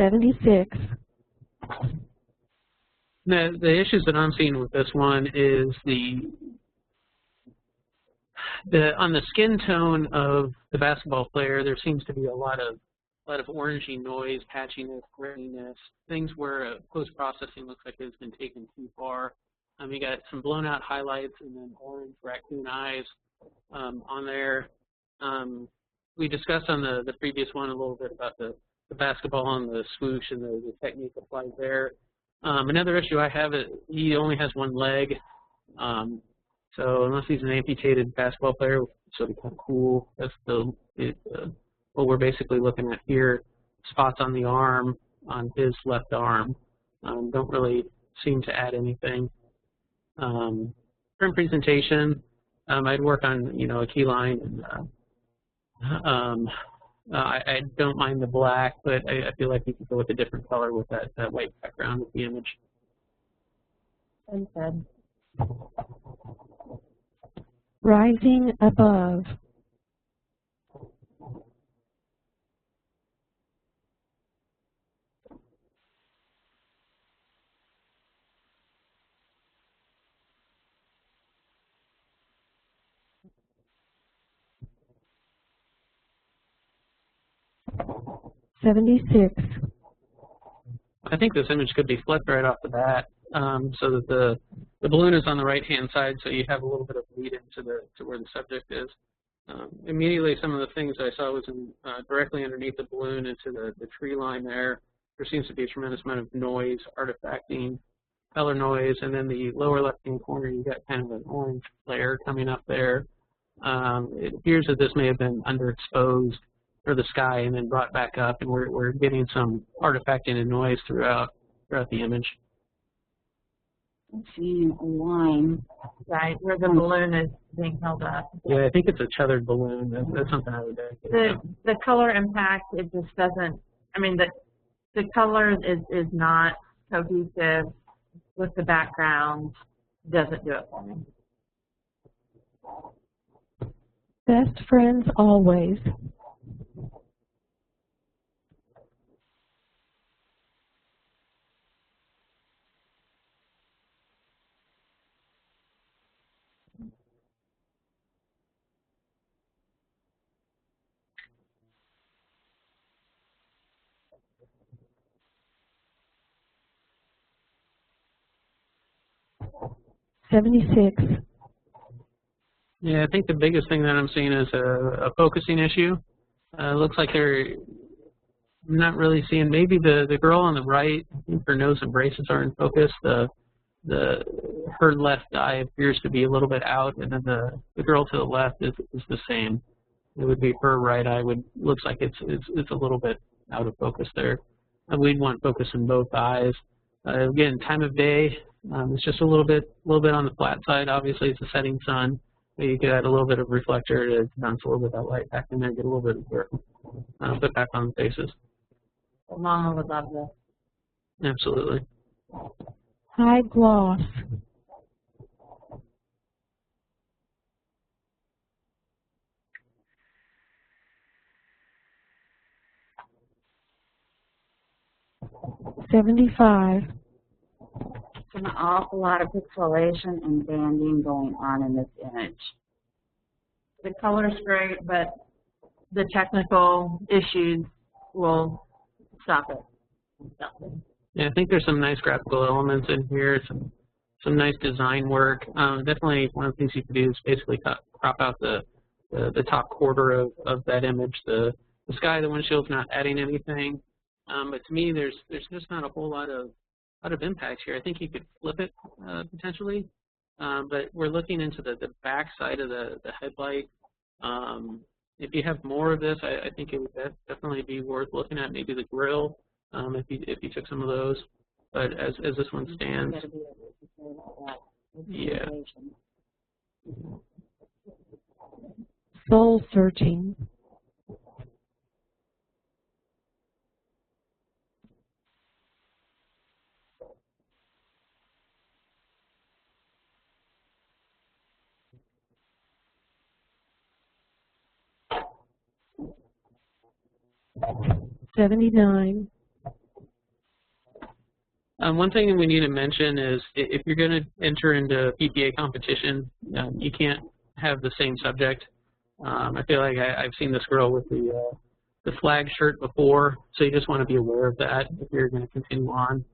76. The issues that I'm seeing with this one is on the skin tone of the basketball player, there seems to be a lot of orangey noise, patchiness, graininess, things where post-processing looks like it's been taken too far. You got some blown out highlights and then orange raccoon eyes on there. We discussed on the previous one a little bit about the basketball and the swoosh and the technique applied there. Another issue I have is he only has one leg. So unless he's an amputated basketball player, which is sort of kind of cool, that's what we're basically looking at here. Spots on the arm, on his left arm, don't really seem to add anything. Print presentation, I'd work on a key line, and I don't mind the black, but I feel like you could go with a different color with that white background with the image. Unsaid. Rising above. $76. I think this image could be flipped right off the bat, so that the balloon is on the right-hand side, so you have a little bit of lead into to where the subject is. Immediately, some of the things I saw was directly underneath the balloon into the tree line there. There seems to be a tremendous amount of noise, artifacting, color noise, and then the lower left-hand corner, you got kind of an orange flare coming up there. It appears that this may have been underexposed for the sky and then brought back up, and we're getting some artifacting and noise throughout the image. I'm seeing a line right where the balloon is being held up. Yeah, I think it's a tethered balloon. That's something I would do. The color impact, it just doesn't. I mean, the color is not cohesive with the background. Doesn't do it for me. Best friends always. $76. Yeah, I think the biggest thing that I'm seeing is a focusing issue. Looks like they're not really seeing, maybe the girl on the right, I think her nose and braces are in focus. Her left eye appears to be a little bit out, and then the girl to the left is the same. It would be her right eye looks like it's a little bit out of focus there. We'd want focus in both eyes. Again, time of day, it's just a little bit on the flat side. Obviously, it's a setting sun. You could add a little bit of reflector to bounce a little bit of that light back in there, get a little bit of dirt put back on the faces. Mama would love this. Absolutely. High gloss. $75. An awful lot of pixelation and banding going on in this image. The color's great, but the technical issues will stop it. Yeah, I think there's some nice graphical elements in here, some nice design work. Definitely one of the things you can do is basically crop out the top quarter of that image. The sky, the windshield's not adding anything. But to me, there's just not a whole lot of impact here. I think you could flip it potentially, but we're looking into the back side of the headlight. If you have more of this, I think it would definitely be worth looking at. Maybe the grill, if you took some of those. But as this one stands, yeah. Soul searching. $79. One thing we need to mention is if you're going to enter into PPA competition, you can't have the same subject. I feel like I've seen this girl with the flag shirt before, so you just want to be aware of that if you're going to continue on.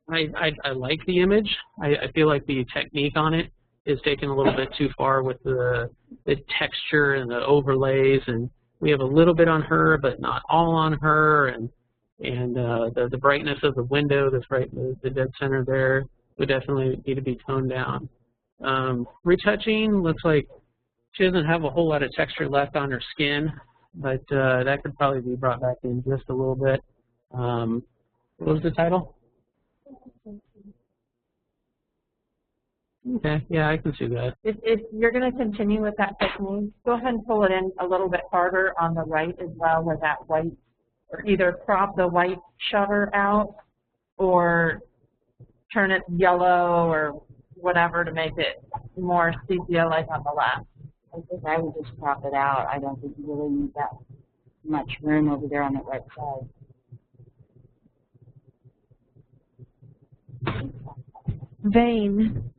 I like the image. I feel like the technique on it is taken a little bit too far with the texture and the overlays, and we have a little bit on her, but not all on her, and the brightness of the window that's right in the dead center there would definitely need to be toned down. Retouching looks like she doesn't have a whole lot of texture left on her skin, but that could probably be brought back in just a little bit. What was the title? Okay, yeah, I can see that. If you're going to continue with that technique, go ahead and pull it in a little bit harder on the right as well, where that white, or either crop the white shutter out or turn it yellow or whatever to make it more sepia-like on the left. I think I would just crop it out. I don't think you really need that much room over there on the right side. Vein.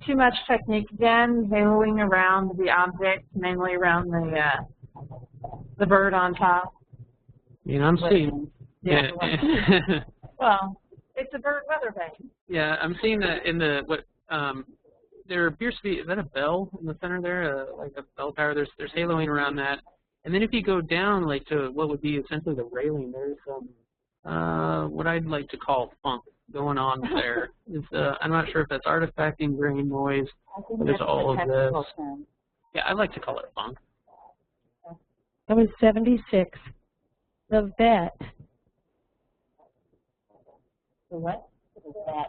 Too much technique again, haloing around the object, mainly around the bird on top. You know, I'm seeing. Yeah. Yeah. Well, it's a bird weather vane. Yeah, I'm seeing that in the there appears to be, is that a bell in the center there, like a bell tower? There's haloing around that, and then if you go down like to what would be essentially the railing, there's some what I'd like to call funk going on there. I'm not sure if that's artifacting, grain, noise, but it's all of this. Yeah, I like to call it funk. That was 76. The vet. So what is that?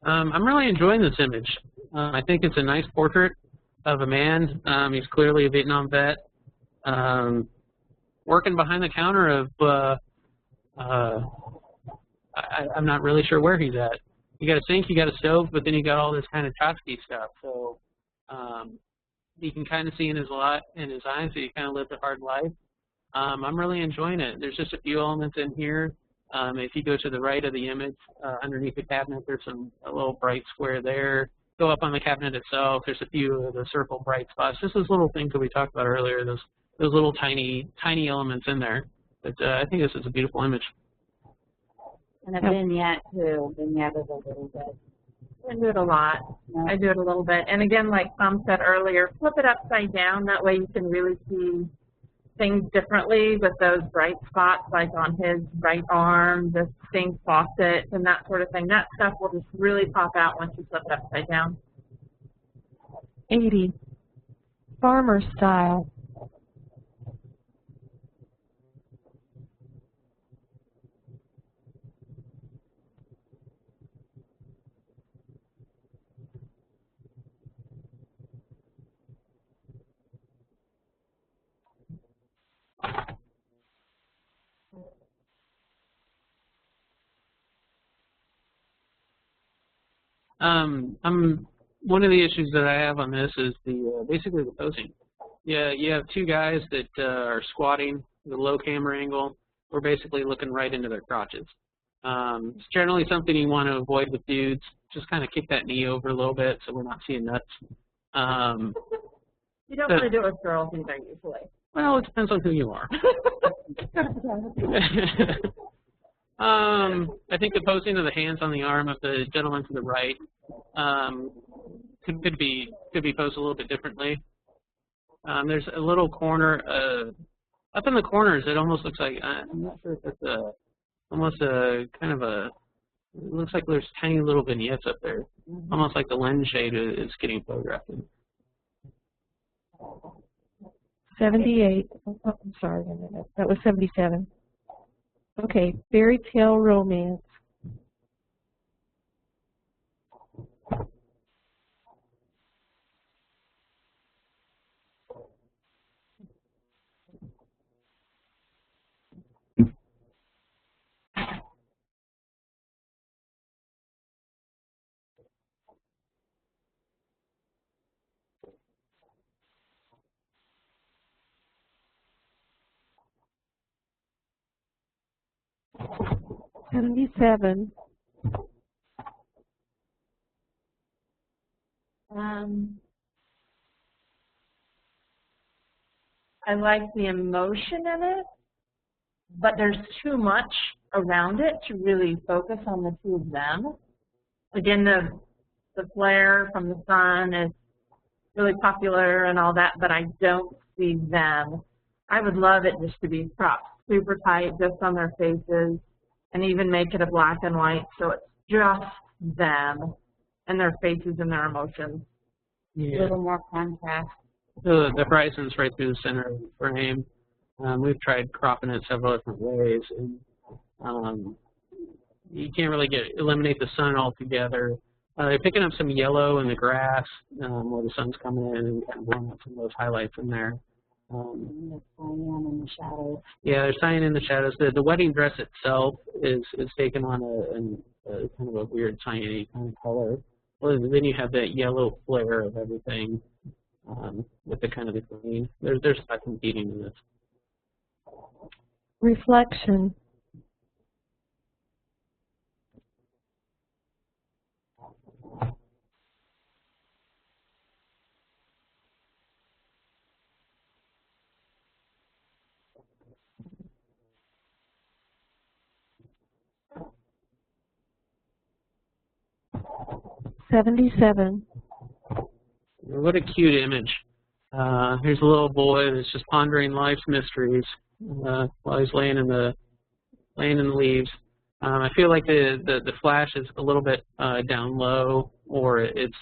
I'm really enjoying this image. I think it's a nice portrait of a man. He's clearly a Vietnam vet, working behind the counter of, I'm not really sure where he's at. You got a sink, you got a stove, but then you got all this kind of tchotchke stuff. So you can kind of see in his eyes that he kind of lived a hard life. I'm really enjoying it. There's just a few elements in here. If you go to the right of the image, underneath the cabinet, there's a little bright square there. Go up on the cabinet itself, there's a few of the circle bright spots. Just those little things that we talked about earlier, those little tiny elements in there. But I think this is a beautiful image. And a vignette too. Vignette is a little bit. I do it a lot. No. I do it a little bit. And again, like Tom said earlier, flip it upside down. That way you can really see things differently with those bright spots, like on his right arm, the sink faucet, and that sort of thing. That stuff will just really pop out once you flip it upside down. 80. Farmer style. One of the issues that I have on this is basically the posing. Yeah, you have two guys that are squatting with a low camera angle. We're basically looking right into their crotches. It's generally something you want to avoid with dudes. Just kind of kick that knee over a little bit so we're not seeing nuts. You don't want to do it with girls either, usually. Well, it depends on who you are. I think the posing of the hands on the arm of the gentleman to the right could be posed a little bit differently. There's a little corner up in the corners. It almost looks like I'm not sure if it's almost a kind of a It looks like there's tiny little vignettes up there, almost like the lens shade is getting photographed. 78. Oh, I'm sorry, that was 77. Okay, fairy tale romance. $77. I like the emotion in it, but there's too much around it to really focus on the two of them. Again, the flare from the sun is really popular and all that, but I don't see them. I would love it just to be cropped super tight just on their faces and even make it a black and white so it's just them and their faces and their emotions. Yeah. A little more contrast. The horizon's right through the center of the frame. We've tried cropping it several different ways, and you can't really eliminate the sun altogether. They're picking up some yellow in the grass where the sun's coming in and kind of blowing up some of those highlights in there. The cyan and the shadows. Yeah, they're cyan in the shadows. The wedding dress itself is taken on a kind of a weird cyany kind of color. Well, then you have that yellow flare of everything with the kind of the green. There's stuff competing in this. Reflection. $77. What a cute image. Here's a little boy that's just pondering life's mysteries while he's laying in the leaves. I feel like the flash is a little bit down low, or it's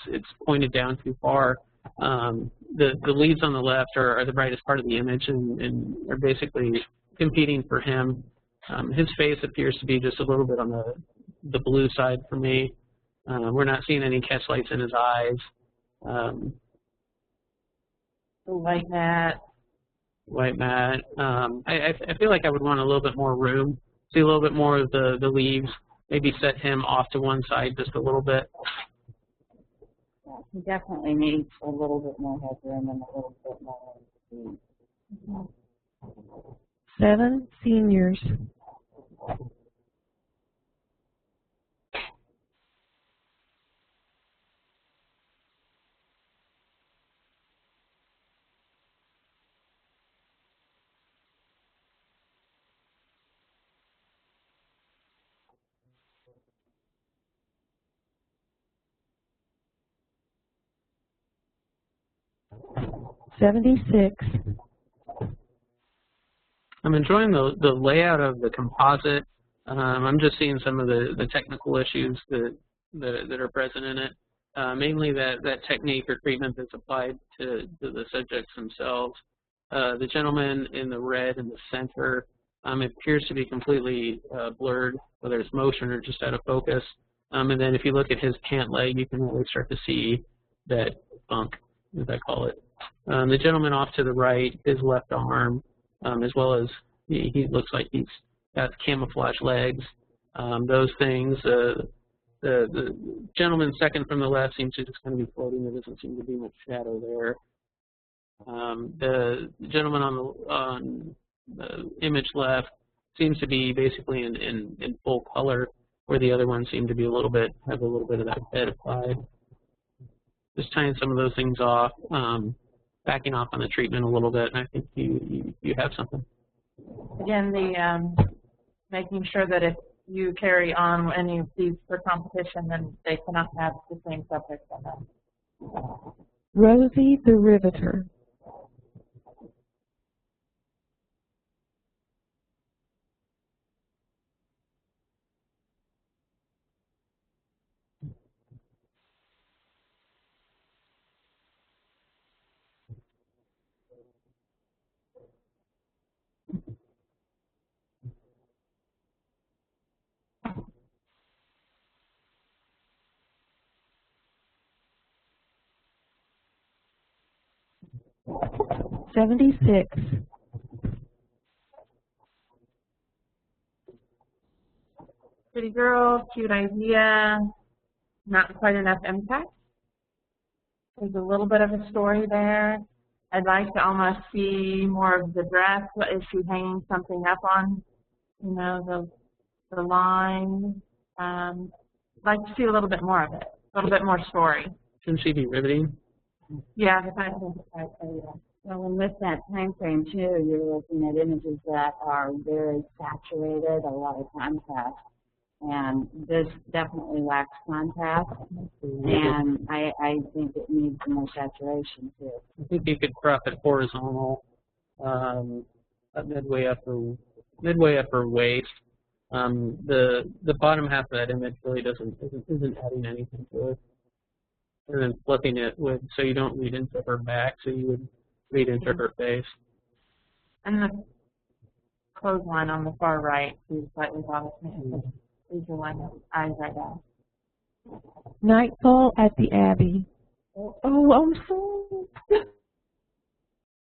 pointed down too far. The leaves on the left are the brightest part of the image and are basically competing for him. His face appears to be just a little bit on the blue side for me. We're not seeing any catch lights in his eyes. The white mat. White mat. I feel like I would want a little bit more room. See a little bit more of the leaves. Maybe set him off to one side just a little bit. Yeah, he definitely needs a little bit more headroom and a little bit more. 7 seniors. $76. I'm enjoying the layout of the composite. I'm just seeing some of the technical issues that are present in it. Mainly that technique or treatment that's applied to the subjects themselves. The gentleman in the red in the center, it appears to be completely blurred, whether it's motion or just out of focus. And then if you look at his pant leg, you can really start to see that funk, as I call it. The gentleman off to the right, his left arm, as well as he looks like he's got camouflage legs. Those things. The gentleman second from the left seems to just kind of be floating. There doesn't seem to be much shadow there. The gentleman on the image left seems to be basically in full color, where the other ones seem to be have a little bit of that red applied. Just tying some of those things off, backing off on the treatment a little bit, and I think you have something. Again, making sure that if you carry on any of these for competition, then they cannot have the same subjects on them. Rosie the Riveter. 76. Pretty girl, cute idea, not quite enough impact. There's a little bit of a story there. I'd like to almost see more of the dress. What is she hanging something up on? You know, the line. I'd like to see a little bit more of it, a little bit more story. Shouldn't she be riveting? Yeah, I think that's Well, and with that time frame too, you're looking at images that are very saturated, a lot of contrast. And this definitely lacks contrast, and I think it needs more saturation too. I think you could crop it horizontal, at midway upper waist. The bottom half of that image really isn't adding anything to it. And then flipping it so you don't read into her back, so you would read into her face. And the clothesline on the far right is slightly bothersome. These are my eyes right now. Nightfall at the Abbey. Oh, I'm sorry.